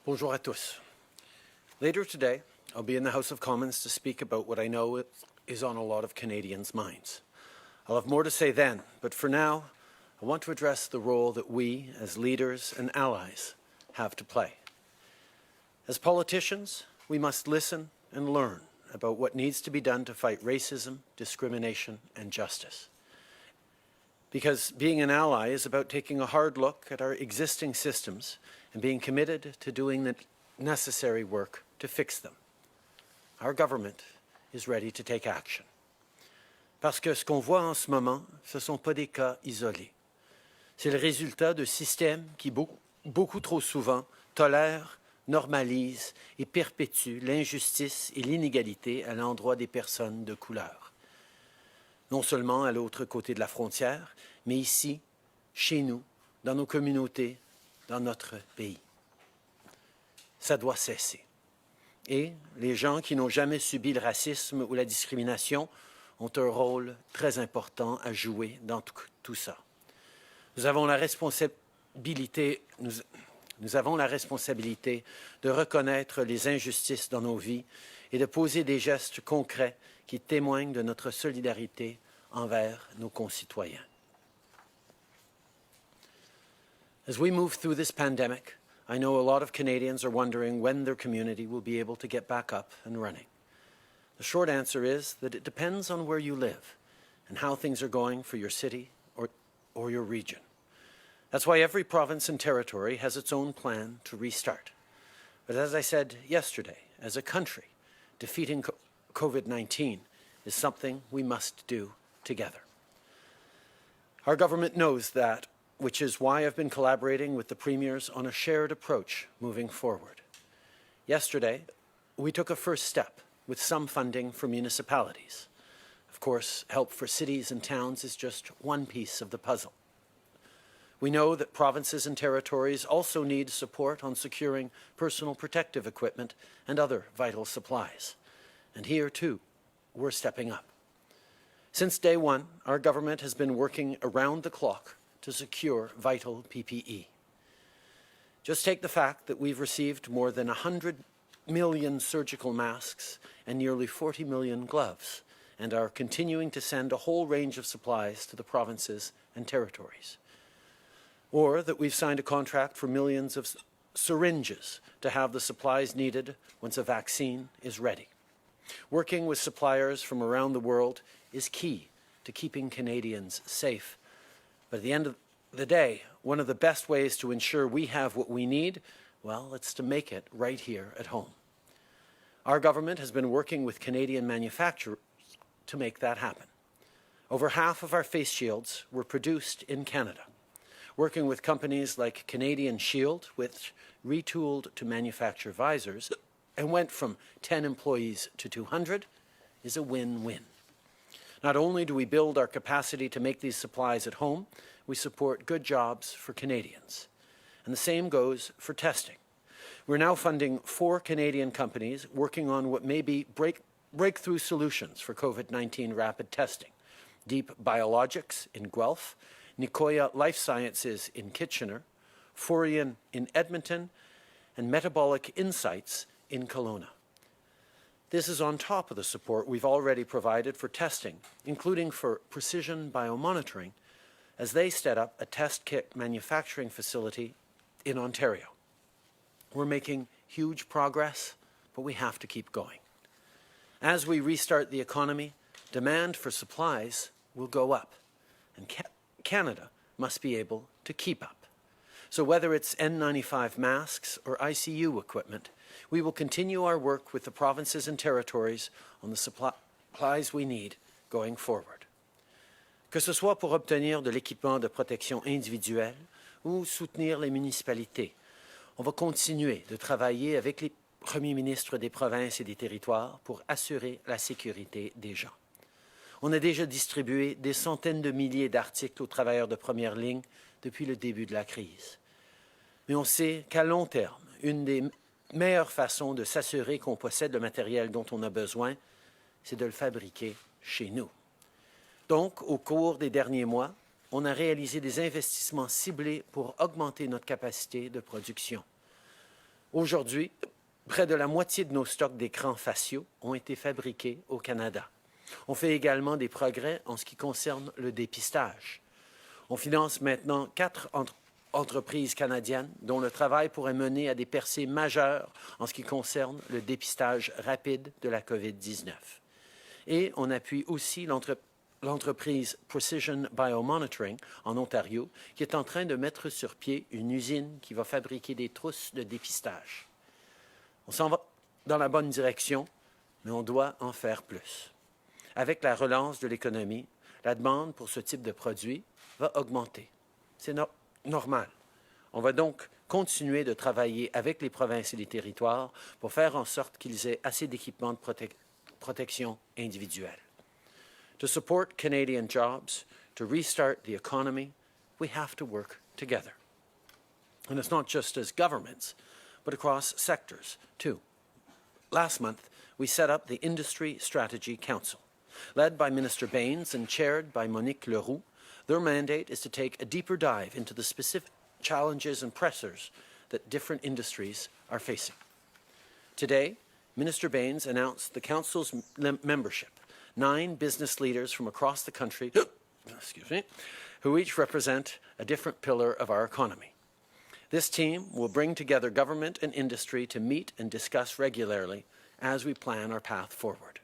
Bonjour à tous. Later today, I'll be in the House of Commons to speak about what I know is on a lot of Canadians' minds. I'll have more to say then, but for now, I want to address the role that we, as leaders and allies, have to play. As politicians, we must listen and learn about what needs to be done to fight racism, discrimination, and justice. Because being an ally is about taking a hard look at our existing systems and being committed to doing the necessary work to fix them. Our government is ready to take action. Parce que ce qu'on voit en ce moment, ce ne sont pas des cas isolés. C'est le résultat de systèmes qui, beaucoup trop souvent, tolèrent, normalisent et perpétuent l'injustice et l'inégalité à l'endroit des personnes de couleur. Non seulement à l'autre côté de la frontière, mais ici, chez nous, dans nos communautés, dans notre pays. Ça doit cesser. Et les gens qui n'ont jamais subi le racisme ou la discrimination ont un rôle très important à jouer dans tout ça. Nous avons la responsabilité de reconnaître les injustices dans nos vies et de poser des gestes concrets qui témoignent de notre solidarité envers nos concitoyens. As we move through this pandemic, I know a lot of Canadians are wondering when their community will be able to get back up and running. The short answer is that it depends on where you live and how things are going for your city or your region. That's why every province and territory has its own plan to restart. But as I said yesterday, as a country, defeating COVID-19 is something we must do together. Our government knows that, which is why I've been collaborating with the premiers on a shared approach moving forward. Yesterday, we took a first step with some funding for municipalities. Of course, help for cities and towns is just one piece of the puzzle. We know that provinces and territories also need support on securing personal protective equipment and other vital supplies. And here, too, we're stepping up. Since day one, our government has been working around the clock to secure vital PPE. Just take the fact that we've received more than 100 million surgical masks and nearly 40 million gloves, and are continuing to send a whole range of supplies to the provinces and territories. Or that we've signed a contract for millions of syringes to have the supplies needed once a vaccine is ready. Working with suppliers from around the world is key to keeping Canadians safe. But at the end of the day, one of the best ways to ensure we have what we need, well, it's to make it right here at home. Our government has been working with Canadian manufacturers to make that happen. Over half of our face shields were produced in Canada. Working with companies like Canadian Shield, which retooled to manufacture visors and went from 10 employees to 200, is a win-win. Not only do we build our capacity to make these supplies at home, we support good jobs for Canadians. And the same goes for testing. We're now funding 4 Canadian companies working on what may be breakthrough solutions for COVID-19 rapid testing. Deep Biologics in Guelph, Nicoya Life Sciences in Kitchener, Forian in Edmonton, and Metabolic Insights in Kelowna. This is on top of the support we've already provided for testing, including for precision biomonitoring, as they set up a test kit manufacturing facility in Ontario. We're making huge progress, but we have to keep going. As we restart the economy, demand for supplies will go up, and Canada must be able to keep up. So whether it's N95 masks or ICU equipment, we will continue our work with the provinces and territories on the supplies we need going forward. Que ce soit pour obtenir de l'équipement de protection individuelle ou soutenir les municipalités, on va continuer de travailler avec les premiers ministres des provinces et des territoires pour assurer la sécurité des gens. On a déjà distribué des centaines de milliers d'articles aux travailleurs de première ligne depuis le début de la crise. Mais on sait qu'à long terme, une des meilleures façons de s'assurer qu'on possède le matériel dont on a besoin, c'est de le fabriquer chez nous. Donc, au cours des derniers mois, on a réalisé des investissements ciblés pour augmenter notre capacité de production. Aujourd'hui, près de la moitié de nos stocks d'écrans faciaux ont été fabriqués au Canada. On fait également des progrès en ce qui concerne le dépistage. On finance maintenant 4 entreprises canadiennes dont le travail pourrait mener à des percées majeures en ce qui concerne le dépistage rapide de la COVID-19. Et on appuie aussi l'entreprise Precision Biomonitoring en Ontario, qui est en train de mettre sur pied une usine qui va fabriquer des trousses de dépistage. On s'en va dans la bonne direction, mais on doit en faire plus. Avec la relance de l'économie, la demande pour ce type de produit va augmenter. C'est normal. On va donc continuer de travailler avec les provinces et les territoires pour faire en sorte qu'ils aient assez d'équipements de protection individuelle. To support Canadian jobs, to restart the economy, we have to work together. And it's not just as governments, but across sectors, too. Last month, we set up the Industry Strategy Council. Led by Minister Baines and chaired by Monique Leroux, their mandate is to take a deeper dive into the specific challenges and pressures that different industries are facing. Today, Minister Baines announced the Council's membership, 9 business leaders from across the country, who each represent a different pillar of our economy. This team will bring together government and industry to meet and discuss regularly as we plan our path forward.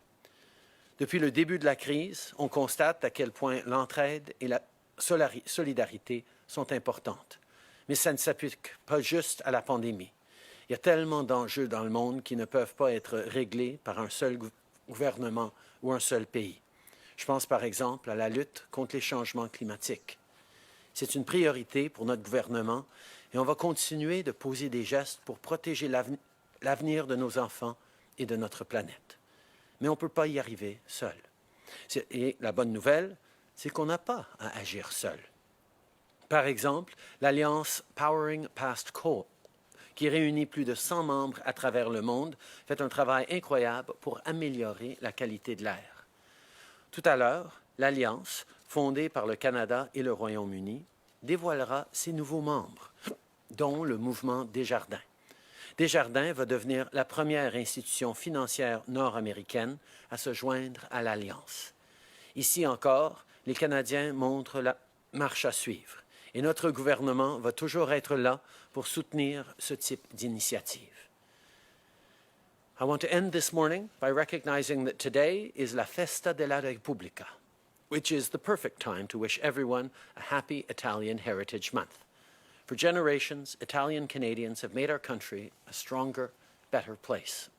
Depuis le début de la crise, on constate à quel point l'entraide et la solidarité sont importantes. Mais ça ne s'applique pas juste à la pandémie. Il y a tellement d'enjeux dans le monde qui ne peuvent pas être réglés par un seul gouvernement ou un seul pays. Je pense par exemple à la lutte contre les changements climatiques. C'est une priorité pour notre gouvernement et on va continuer de poser des gestes pour protéger l'avenir de nos enfants et de notre planète. Mais on ne peut pas y arriver seul. Et la bonne nouvelle, c'est qu'on n'a pas à agir seul. Par exemple, l'Alliance Powering Past Coal, qui réunit plus de 100 membres à travers le monde, fait un travail incroyable pour améliorer la qualité de l'air. Tout à l'heure, l'Alliance, fondée par le Canada et le Royaume-Uni, dévoilera ses nouveaux membres, dont le mouvement Desjardins. Desjardins va devenir la première institution financière nord-américaine à se joindre à l'Alliance. Ici encore, les Canadiens montrent la marche à suivre et notre gouvernement va toujours être là pour soutenir ce type d'initiative. I want to end this morning by recognizing that today is la Festa della Repubblica, which is the perfect time to wish everyone a happy Italian Heritage Month. For generations, Italian Canadians have made our country a stronger, better place.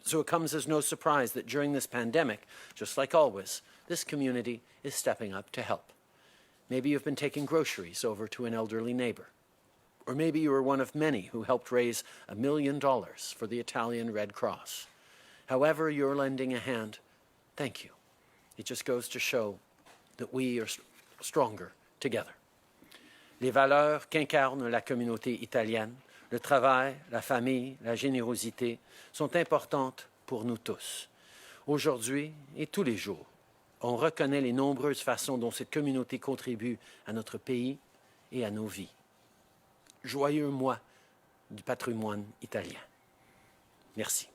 So it comes as no surprise that during this pandemic, just like always, this community is stepping up to help. Maybe you've been taking groceries over to an elderly neighbor. Or maybe you were one of many who helped raise $1 million for the Italian Red Cross. However you're lending a hand, thank you. It just goes to show that we are stronger together. Les valeurs qu'incarne la communauté italienne, le travail, la famille, la générosité, sont importantes pour nous tous. Aujourd'hui et tous les jours, on reconnaît les nombreuses façons dont cette communauté contribue à notre pays et à nos vies. Joyeux mois du patrimoine italien. Merci.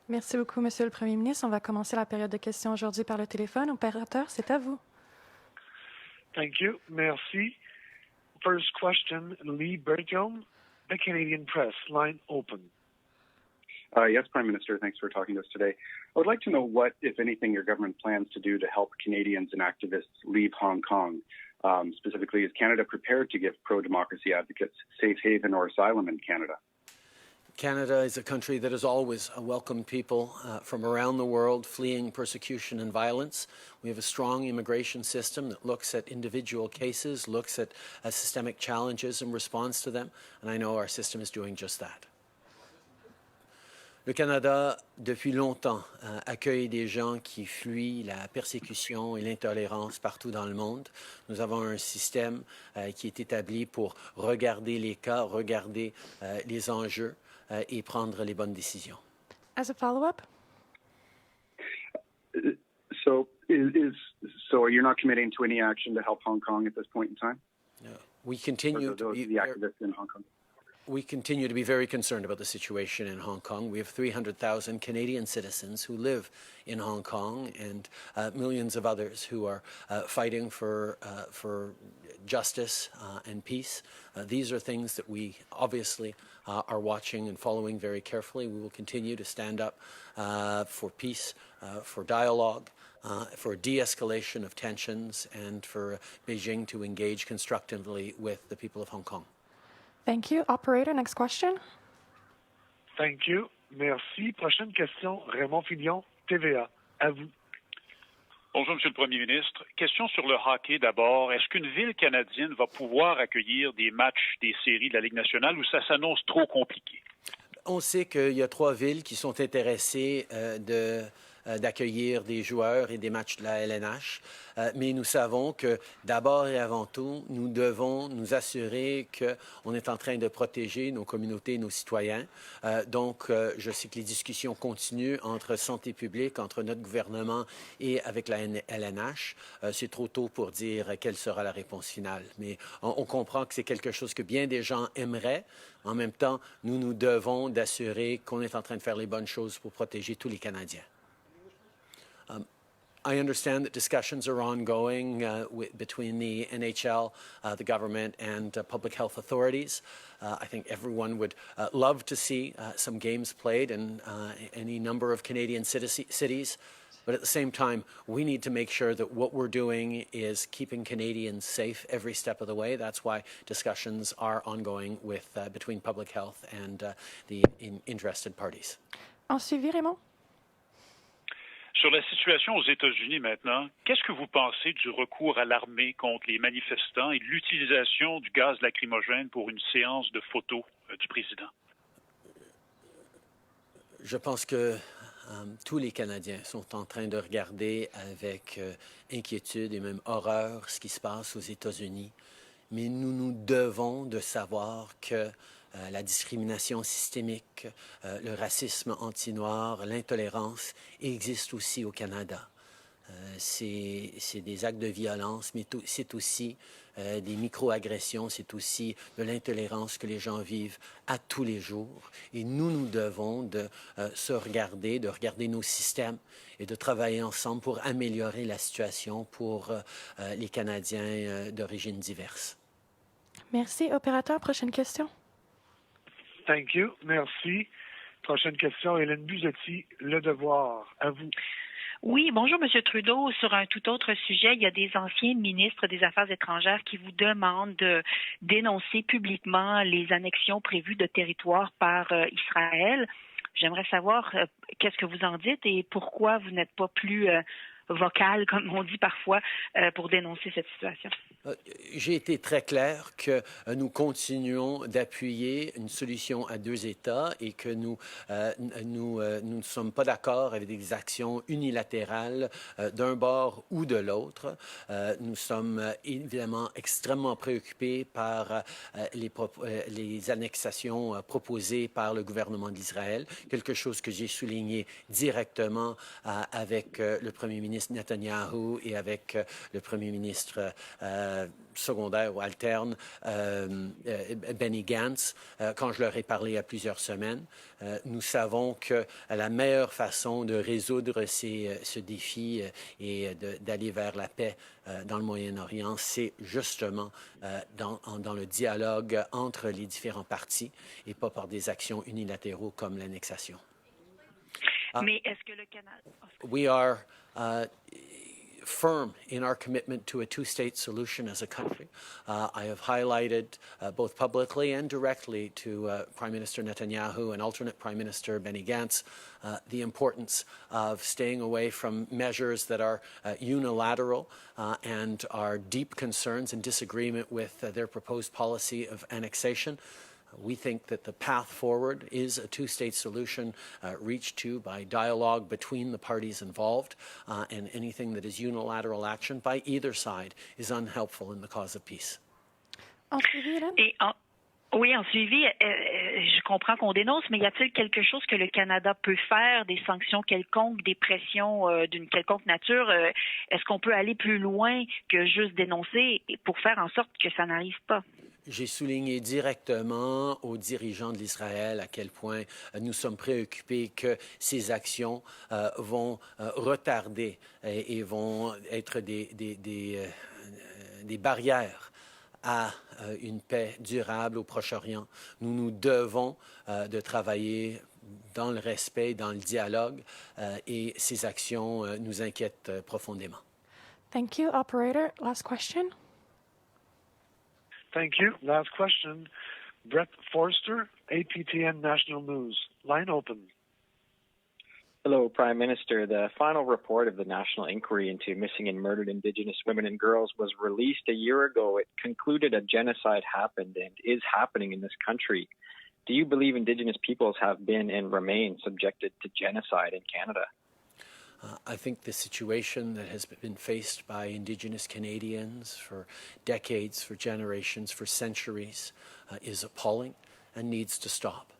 Merci beaucoup, Monsieur le Premier ministre. On va commencer la période de questions aujourd'hui par le téléphone. Opérateur, c'est à vous. Thank you. Merci. First question, Lee Bergholm, The Canadian Press, line open. Yes, Prime Minister, thanks for talking to us today. I would like to know what, if anything, your government plans to do to help Canadians and activists leave Hong Kong. Specifically, is Canada prepared to give pro-democracy advocates safe haven or asylum in Canada? Canada is a country that has always welcomed people from around the world fleeing persecution and violence. We have a strong immigration system that looks at individual cases, looks at systemic challenges and responds to them, and I know our system is doing just that. Le Canada, depuis longtemps, accueille des gens qui fuient la persécution et l'intolérance partout dans le monde. Nous avons un système qui est établi pour regarder les cas, regarder les enjeux et prendre les bonnes décisions. As a follow-up? So you're not committing to any action to help Hong Kong at this point in time? No. We continue to be the activists in Hong Kong. We continue to be very concerned about the situation in Hong Kong. We have 300,000 Canadian citizens who live in Hong Kong and millions of others who are fighting for justice and peace. These are things that we obviously are watching and following very carefully. We will continue to stand up for peace, for dialogue, for de-escalation of tensions, and for Beijing to engage constructively with the people of Hong Kong. Thank you. Operator, next question. Thank you. Merci. Prochaine question, Raymond Fillon, TVA. À vous. Bonjour, Monsieur le Premier ministre. Question sur le hockey d'abord. Est-ce qu'une ville canadienne va pouvoir accueillir des matchs des séries de la Ligue nationale ou ça s'annonce trop compliqué? On sait qu'il y a 3 villes qui sont intéressées d'accueillir des joueurs et des matchs de la LNH. Mais nous savons que d'abord et avant tout, nous devons nous assurer qu'on est en train de protéger nos communautés et nos citoyens. Donc, je sais que les discussions continuent entre santé publique, entre notre gouvernement et avec la LNH. C'est trop tôt pour dire quelle sera la réponse finale. Mais on comprend que c'est quelque chose que bien des gens aimeraient. En même temps, nous devons d'assurer qu'on est en train de faire les bonnes choses pour protéger tous les Canadiens. I understand that discussions are ongoing between the NHL, the government, and public health authorities. I think everyone would love to see some games played in any number of Canadian cities. But at the same time, we need to make sure that what we're doing is keeping Canadians safe every step of the way. That's why discussions are ongoing between public health and the interested parties. En suivi, Raymond? Sur la situation aux États-Unis maintenant, qu'est-ce que vous pensez du recours à l'armée contre les manifestants et de l'utilisation du gaz lacrymogène pour une séance de photos du président? Je pense que tous les Canadiens sont en train de regarder avec inquiétude et même horreur ce qui se passe aux États-Unis. Mais nous devons de savoir que la discrimination systémique, le racisme anti-noir, l'intolérance existent aussi au Canada. C'est des actes de violence, mais c'est aussi des micro-agressions, c'est aussi de l'intolérance que les gens vivent à tous les jours. Et nous devons de se regarder, de regarder nos systèmes et de travailler ensemble pour améliorer la situation pour les Canadiens d'origine diverse. Merci. Opérateur, prochaine question. Thank you. Merci. Prochaine question, Hélène Buzetti, Le Devoir. À vous. Oui, bonjour, M. Trudeau. Sur un tout autre sujet, il y a des anciens ministres des Affaires étrangères qui vous demandent de dénoncer publiquement les annexions prévues de territoires par Israël. J'aimerais savoir qu'est-ce que vous en dites et pourquoi vous n'êtes pas plus vocal, comme on dit parfois, pour dénoncer cette situation. J'ai été très clair que nous continuons d'appuyer une solution à 2 États et que nous ne sommes pas d'accord avec des actions unilatérales d'un bord ou de l'autre. Nous sommes évidemment extrêmement préoccupés par les annexations proposées par le gouvernement d'Israël, quelque chose que j'ai souligné directement avec le premier ministre Netanyahu et avec le premier ministre secondaire ou alterne, Benny Gantz, quand je leur ai parlé il y a plusieurs semaines. Nous savons que la meilleure façon de résoudre ce défi et d'aller vers la paix dans le Moyen-Orient, c'est justement dans le dialogue entre les différents partis et pas par des actions unilatéraux comme l'annexation. Mais est-ce que le Canada... We are firm in our commitment to a 2-state solution as a country. I have highlighted both publicly and directly to Prime Minister Netanyahu and alternate Prime Minister Benny Gantz the importance of staying away from measures that are unilateral and are deep concerns and disagreement with their proposed policy of annexation. We think that the path forward is a 2-state solution reached to by dialogue between the parties involved, and anything that is unilateral action by either side is unhelpful in the cause of peace. Oui, en suivi, je comprends qu'on dénonce, mais y a-t-il quelque chose que le Canada peut faire, des sanctions quelconques, des pressions d'une quelconque nature? Est-ce qu'on peut aller plus loin que juste dénoncer pour faire en sorte que ça n'arrive pas? J'ai souligné directement aux dirigeants de l'Israël à quel point nous sommes préoccupés que ces actions vont retarder et vont être des barrières à une paix durable au Proche-Orient. Nous nous devons de travailler dans le respect, dans le dialogue, et ces actions nous inquiètent profondément. Thank you. Operator, last question. Thank you. Last question. Brett Forster, APTN National News. Line open. Hello, Prime Minister. The final report of the National Inquiry into Missing and Murdered Indigenous Women and Girls was released a year ago. It concluded a genocide happened and is happening in this country. Do you believe Indigenous peoples have been and remain subjected to genocide in Canada? I think the situation that has been faced by Indigenous Canadians for decades, for generations, for centuries is appalling and needs to stop.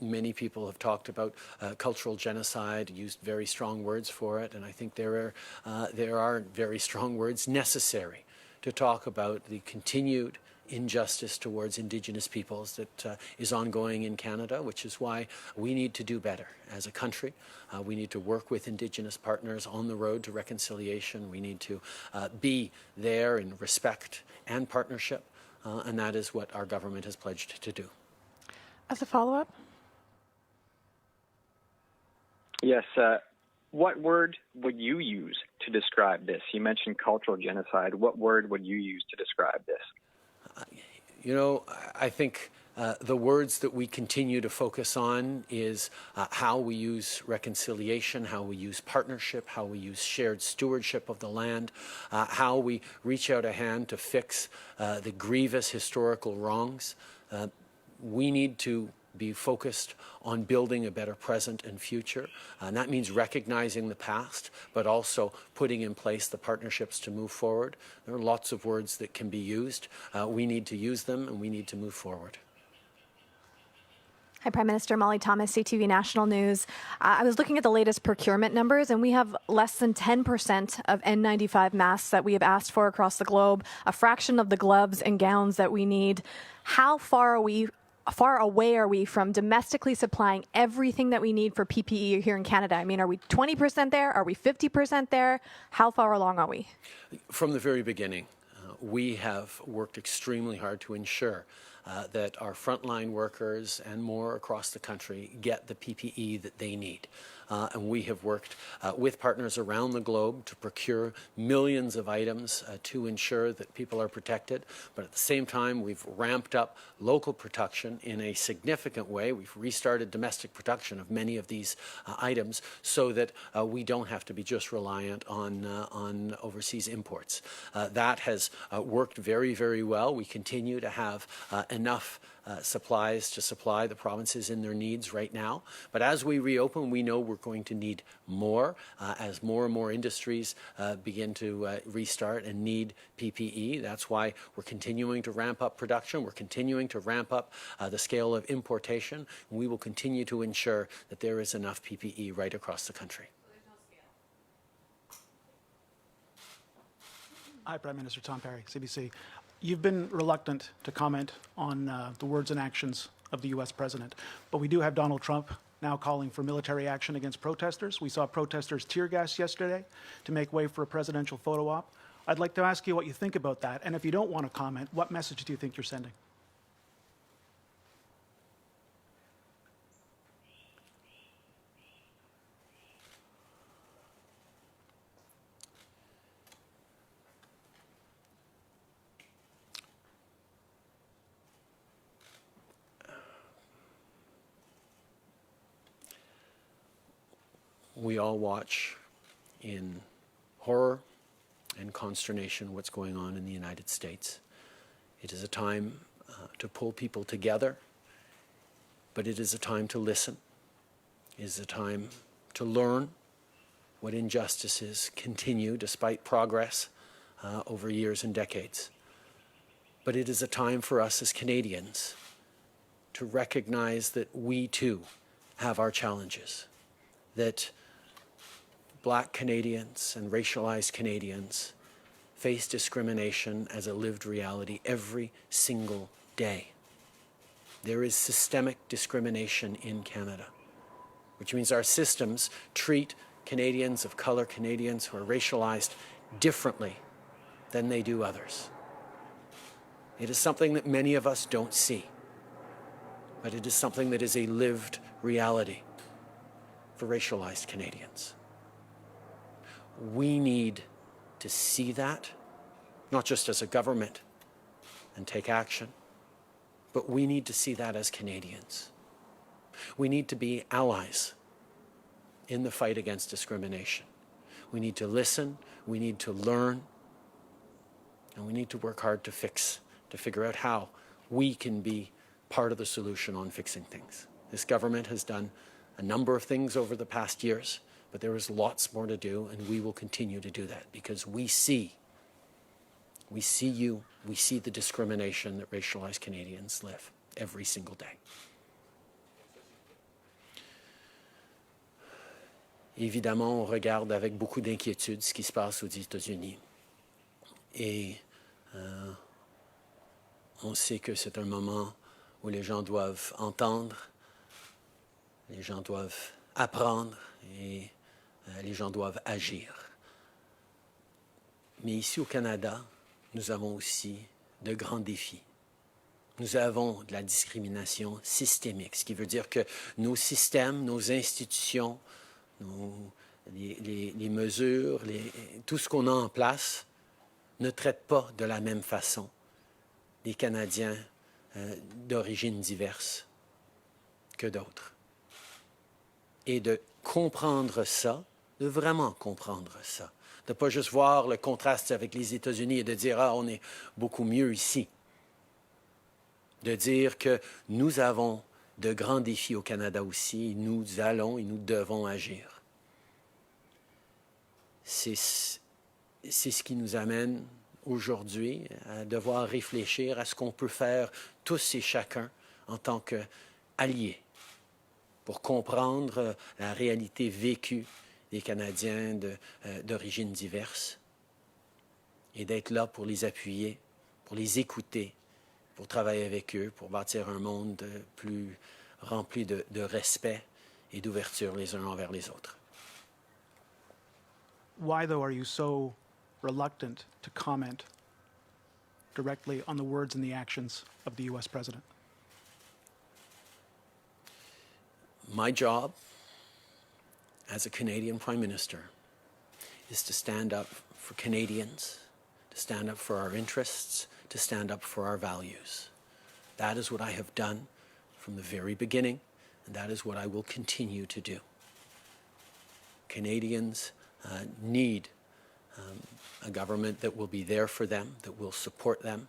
Many people have talked about cultural genocide, used very strong words for it, and I think there are very strong words necessary to talk about the continued injustice towards Indigenous peoples that is ongoing in Canada, which is why we need to do better as a country. We need to work with Indigenous partners on the road to reconciliation. We need to be there in respect and partnership, and that is what our government has pledged to do. As a follow-up? Yes. What word would you use to describe this? You mentioned cultural genocide. What word would you use to describe this? You know, I think the words that we continue to focus on is how we use reconciliation, how we use partnership, how we use shared stewardship of the land, how we reach out a hand to fix the grievous historical wrongs. We need to be focused on building a better present and future. And that means recognizing the past, but also putting in place the partnerships to move forward. There are lots of words that can be used. We need to use them, and we need to move forward. Hi, Prime Minister. Molly Thomas, CTV National News. I was looking at the latest procurement numbers, and we have less than 10% of N95 masks that we have asked for across the globe, a fraction of the gloves and gowns that we need. How far away are we from domestically supplying everything that we need for PPE here in Canada? I mean, are we 20% there? Are we 50% there? How far along are we? From the very beginning, we have worked extremely hard to ensure that our frontline workers and more across the country get the PPE that they need. And we have worked with partners around the globe to procure millions of items to ensure that people are protected. But at the same time, we've ramped up local production in a significant way. We've restarted domestic production of many of these items so that we don't have to be just reliant on overseas imports. That has worked very, very well. We continue to have enough supplies to supply the provinces in their needs right now. But as we reopen, we know we're going to need more as more and more industries begin to restart and need PPE. That's why we're continuing to ramp up production. We're continuing to ramp up the scale of importation. And we will continue to ensure that there is enough PPE right across the country. Hi, Prime Minister. Tom Perry, CBC. You've been reluctant to comment on the words and actions of the U.S. president, but we do have Donald Trump now calling for military action against protesters. We saw protesters tear gas yesterday to make way for a presidential photo op. I'd like to ask you what you think about that, and if you don't want to comment, what message do you think you're sending? We all watch in horror and consternation what's going on in the United States. It is a time to pull people together, but it is a time to listen. It is a time to learn what injustices continue despite progress over years and decades. But it is a time for us as Canadians to recognize that we too have our challenges, that Black Canadians and racialized Canadians face discrimination as a lived reality every single day. There is systemic discrimination in Canada, which means our systems treat Canadians of color, Canadians who are racialized, differently than they do others. It is something that many of us don't see, but it is something that is a lived reality for racialized Canadians. We need to see that, not just as a government and take action, but we need to see that as Canadians. We need to be allies in the fight against discrimination. We need to listen, we need to learn, and we need to work hard to figure out how we can be part of the solution on fixing things. This government has done a number of things over the past years, but there is lots more to do, and we will continue to do that because we see you, we see the discrimination that racialized Canadians live every single day. Évidemment, on regarde avec beaucoup d'inquiétude ce qui se passe aux États-Unis. Et on sait que c'est un moment où les gens doivent entendre, les gens doivent apprendre et les gens doivent agir. Mais ici au Canada, nous avons aussi de grands défis. Nous avons de la discrimination systémique, ce qui veut dire que nos systèmes, nos institutions, les mesures, tout ce qu'on a en place ne traite pas de la même façon les Canadiens d'origines diverses que d'autres. Et de comprendre ça, de vraiment comprendre ça, de ne pas juste voir le contraste avec les États-Unis et de dire « Ah, on est beaucoup mieux ici », de dire que nous avons de grands défis au Canada aussi, et nous allons et nous devons agir. C'est ce qui nous amène aujourd'hui à devoir réfléchir à ce qu'on peut faire tous et chacun en tant qu'alliés pour comprendre la réalité vécue des Canadiens d'origines diverses et d'être là pour les appuyer, pour les écouter, pour travailler avec eux, pour bâtir un monde plus rempli de respect et d'ouverture les uns envers les autres. Why, though, are you so reluctant to comment directly on the words and the actions of the U.S. president? My job as a Canadian Prime Minister is to stand up for Canadians, to stand up for our interests, to stand up for our values. That is what I have done from the very beginning, and that is what I will continue to do. Canadians need a government that will be there for them, that will support them,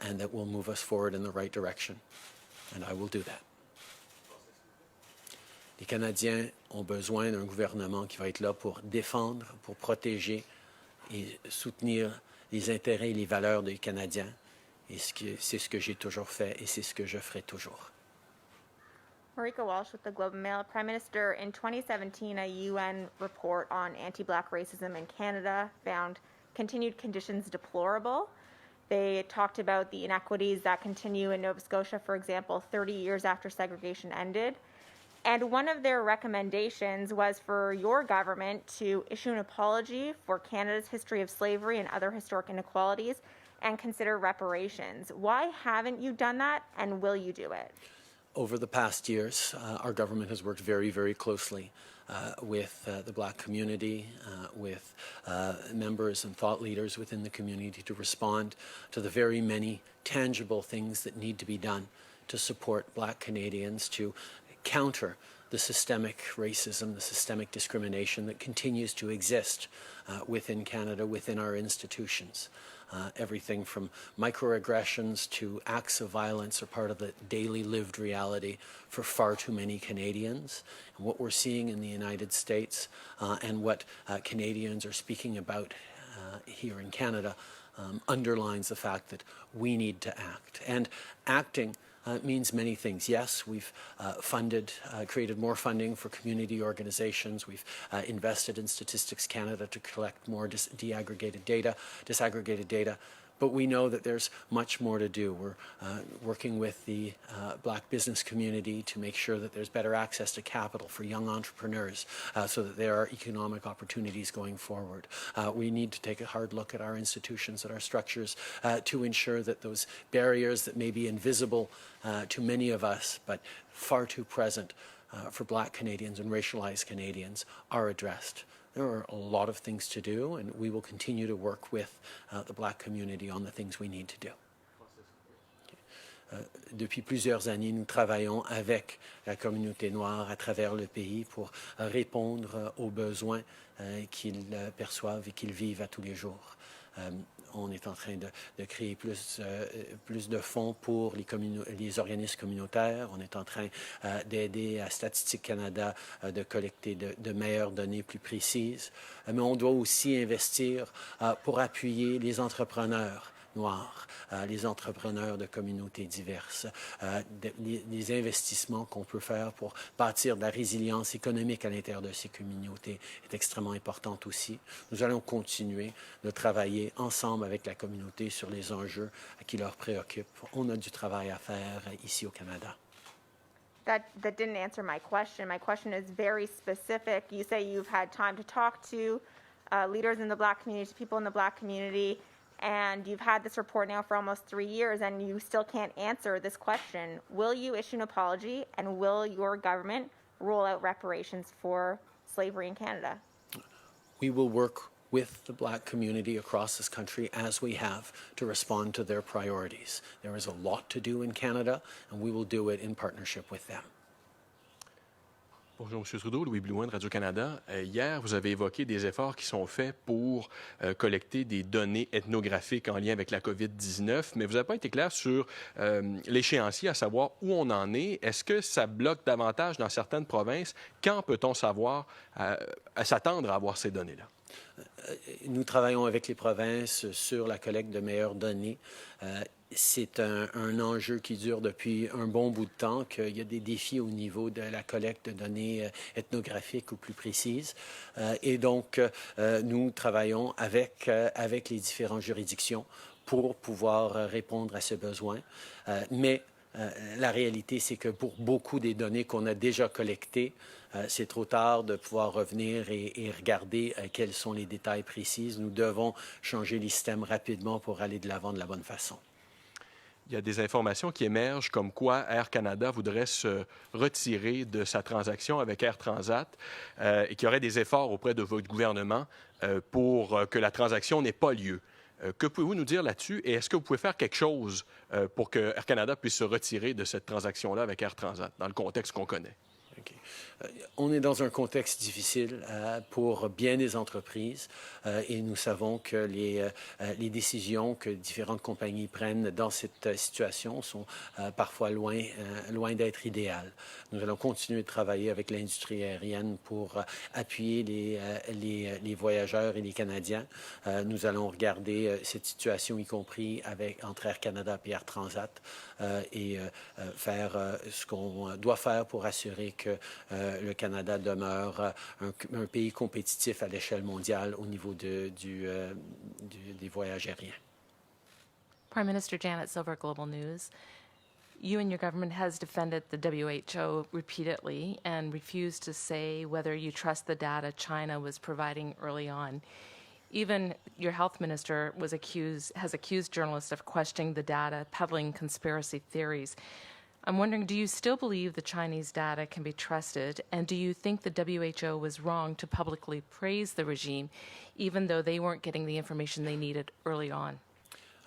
and that will move us forward in the right direction. And I will do that. Les Canadiens ont besoin d'un gouvernement qui va être là pour défendre, pour protéger et soutenir les intérêts et les valeurs des Canadiens. Et c'est ce que j'ai toujours fait et c'est ce que je ferai toujours. Marika Walsh with the Globe and Mail. Prime Minister, in 2017, a UN report on anti-Black racism in Canada found continued conditions deplorable. They talked about the inequities that continue in Nova Scotia, for example, 30 years after segregation ended. And one of their recommendations was for your government to issue an apology for Canada's history of slavery and other historic inequalities and consider reparations. Why haven't you done that, and will you do it? Over the past years, our government has worked very, very closely with the Black community, with members and thought leaders within the community to respond to the very many tangible things that need to be done to support Black Canadians, to counter the systemic racism, the systemic discrimination that continues to exist within Canada, within our institutions. Everything from microaggressions to acts of violence are part of the daily lived reality for far too many Canadians. And what we're seeing in the United States and what Canadians are speaking about here in Canada underlines the fact that we need to act. And acting means many things. Yes, we've created more funding for community organizations. We've invested in Statistics Canada to collect more disaggregated data. But we know that there's much more to do. We're working with the Black business community to make sure that there's better access to capital for young entrepreneurs so that there are economic opportunities going forward. We need to take a hard look at our institutions, at our structures, to ensure that those barriers that may be invisible to many of us, but far too present for Black Canadians and racialized Canadians, are addressed. There are a lot of things to do, and we will continue to work with the Black community on the things we need to do. Depuis plusieurs années, nous travaillons avec la communauté noire à travers le pays pour répondre aux besoins qu'ils perçoivent et qu'ils vivent à tous les jours. On est en train de créer plus de fonds pour les organismes communautaires. On est en train d'aider à Statistique Canada de collecter de meilleures données plus précises. Mais on doit aussi investir pour appuyer les entrepreneurs noirs, les entrepreneurs de communautés diverses, les investissements qu'on peut faire pour bâtir de la résilience économique à l'intérieur de ces communautés est extrêmement importante aussi. Nous allons continuer de travailler ensemble avec la communauté sur les enjeux qui leur préoccupent. On a du travail à faire ici au Canada. That didn't answer my question. My question is very specific. You say you've had time to talk to leaders in the Black community, people in the Black community, and you've had this report now for almost 3 years, and you still can't answer this question. Will you issue an apology, and will your government rule out reparations for slavery in Canada? We will work with the Black community across this country, as we have, to respond to their priorities. There is a lot to do in Canada, and we will do it in partnership with them. Bonjour, M. Trudeau. Louis Blouin de Radio-Canada. Hier, vous avez évoqué des efforts qui sont faits pour collecter des données ethnographiques en lien avec la COVID-19, mais vous n'avez pas été clair sur l'échéancier, à savoir où on en est. Est-ce que ça bloque davantage dans certaines provinces? Quand peut-on savoir, s'attendre à avoir ces données-là? Nous travaillons avec les provinces sur la collecte de meilleures données. C'est un enjeu qui dure depuis un bon bout de temps, qu'il y a des défis au niveau de la collecte de données ethnographiques ou plus précises. Et donc, nous travaillons avec les différentes juridictions pour pouvoir répondre à ce besoin. Mais la réalité, c'est que pour beaucoup des données qu'on a déjà collectées, c'est trop tard de pouvoir revenir et regarder quels sont les détails précis. Nous devons changer les systèmes rapidement pour aller de l'avant de la bonne façon. Il y a des informations qui émergent comme quoi Air Canada voudrait se retirer de sa transaction avec Air Transat et qu'il y aurait des efforts auprès de votre gouvernement pour que la transaction n'ait pas lieu. Que pouvez-vous nous dire là-dessus et est-ce que vous pouvez faire quelque chose pour que Air Canada puisse se retirer de cette transaction-là avec Air Transat dans le contexte qu'on connaît? Okay. On est dans un contexte difficile pour bien des entreprises et nous savons que les décisions que différentes compagnies prennent dans cette situation sont parfois loin d'être idéales. Nous allons continuer de travailler avec l'industrie aérienne pour appuyer les voyageurs et les Canadiens. Nous allons regarder cette situation, y compris entre Air Canada et Air Transat, et faire ce qu'on doit faire pour assurer que le Canada demeure un pays compétitif à l'échelle mondiale au niveau des voyages aériens. Prime Minister Janet Silver, Global News. You and your government has defended the WHO repeatedly and refused to say whether you trust the data China was providing early on. Even your health minister has accused journalists of questioning the data, peddling conspiracy theories. I'm wondering, do you still believe the Chinese data can be trusted, and do you think the WHO was wrong to publicly praise the regime, even though they weren't getting the information they needed early on?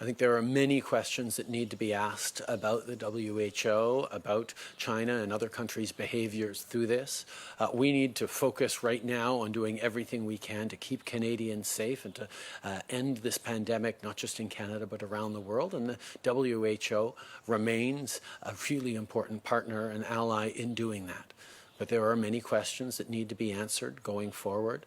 I think there are many questions that need to be asked about the WHO, about China and other countries' behaviors through this. We need to focus right now on doing everything we can to keep Canadians safe and to end this pandemic, not just in Canada, but around the world. And the WHO remains a really important partner and ally in doing that. But there are many questions that need to be answered going forward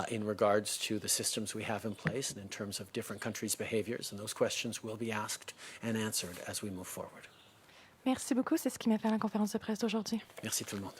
in regards to the systems we have in place and in terms of different countries' behaviors, and those questions will be asked and answered as we move forward. Merci beaucoup. C'est ce qui m'a fait la conférence de presse d'aujourd'hui. Merci tout le monde.